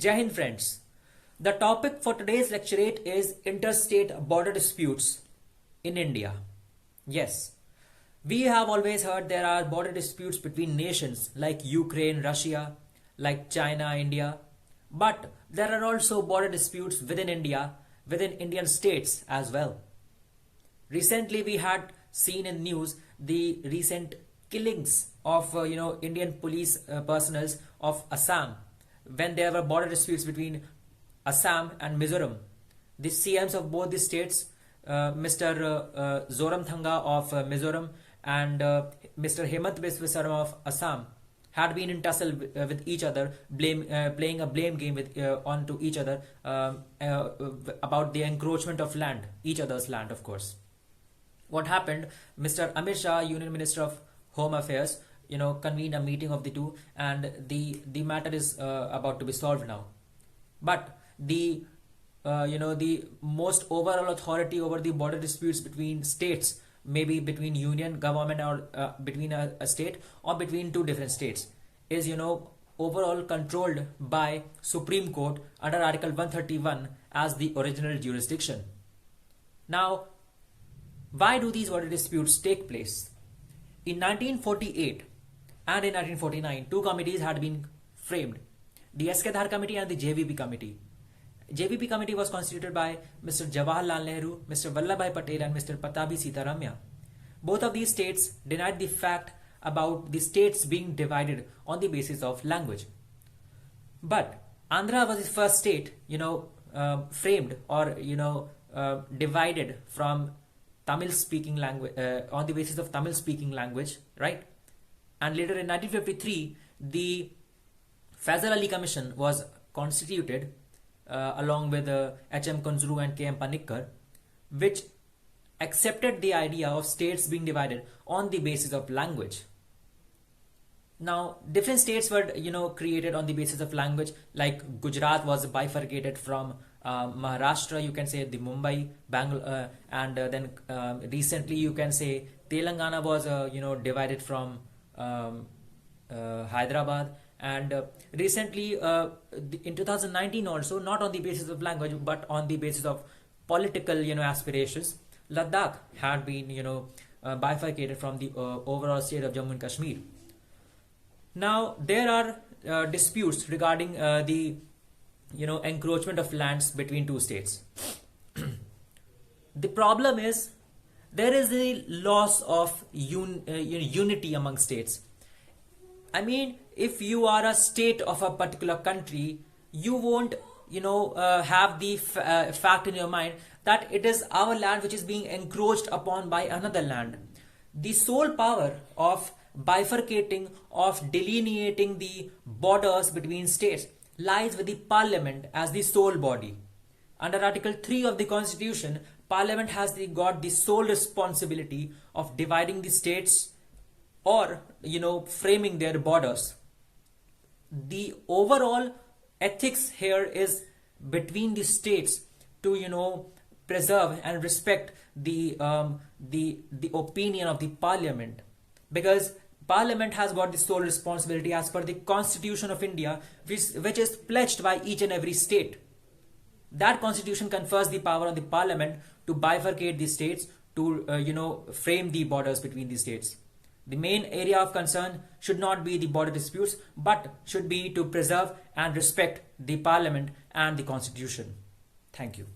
Jai Hind friends. The topic for today's lecturate is interstate border disputes in India. Yes, we have always heard there are border disputes between nations like Ukraine, Russia, like China, India. But there are also border disputes within India, within Indian states as well. Recently we had seen in news the recent killings of Indian police personnel of Assam when there were border disputes between Assam and Mizoram. The CMs of both the states, Mr. Zoramthanga of Mizoram and Mr. Hemant Biswa Sarma of Assam, had been in tussle with each other, playing a blame game with onto each other about the encroachment of land, each other's land, of course. What happened? Mr. Amit Shah, Union Minister of Home Affairs, convened a meeting of the two, and the matter is about to be solved now. But the most overall authority over the border disputes between states, maybe between union government or between a state or between two different states, is overall controlled by Supreme Court under Article 131 as the original jurisdiction. Now, why do these border disputes take place? In 1948 and in 1949, two committees had been framed, the SK Committee and the JVP Committee. JVP Committee was constituted by Mr. Jawaharlal Nehru, Mr. Vallabhbhai Patel and Mr. Patabi Sitaramya. Both of these states denied the fact about the states being divided on the basis of language. But Andhra was the first state, framed or, divided from Tamil speaking language on the basis of Tamil speaking language, right? And later in 1953, the Faisal Ali Commission was constituted along with H.M. Kunzru and K.M. Panikkar, which accepted the idea of states being divided on the basis of language. Now, different states were, created on the basis of language, like Gujarat was bifurcated from Maharashtra, you can say the Mumbai, Bangalore, and then recently you can say Telangana was, divided from Hyderabad. And recently, in 2019 also, not on the basis of language, but on the basis of political, aspirations, Ladakh had been, bifurcated from the overall state of Jammu and Kashmir. Now, there are disputes regarding the, encroachment of lands between two states. The problem is there is a loss of unity among states. I mean, if you are a state of a particular country, you won't, have the fact in your mind that it is our land which is being encroached upon by another land. The sole power of bifurcating, of delineating the borders between states lies with the Parliament as the sole body. Under Article 3 of the Constitution, Parliament has got the sole responsibility of dividing the states or, framing their borders. The overall ethics here is between the states to, preserve and respect the opinion of the Parliament, because Parliament has got the sole responsibility as per the Constitution of India, which is pledged by each and every state. That Constitution confers the power on the Parliament to bifurcate the states, to frame the borders between the states. The main area of concern should not be the border disputes, but should be to preserve and respect the Parliament and the Constitution. Thank you.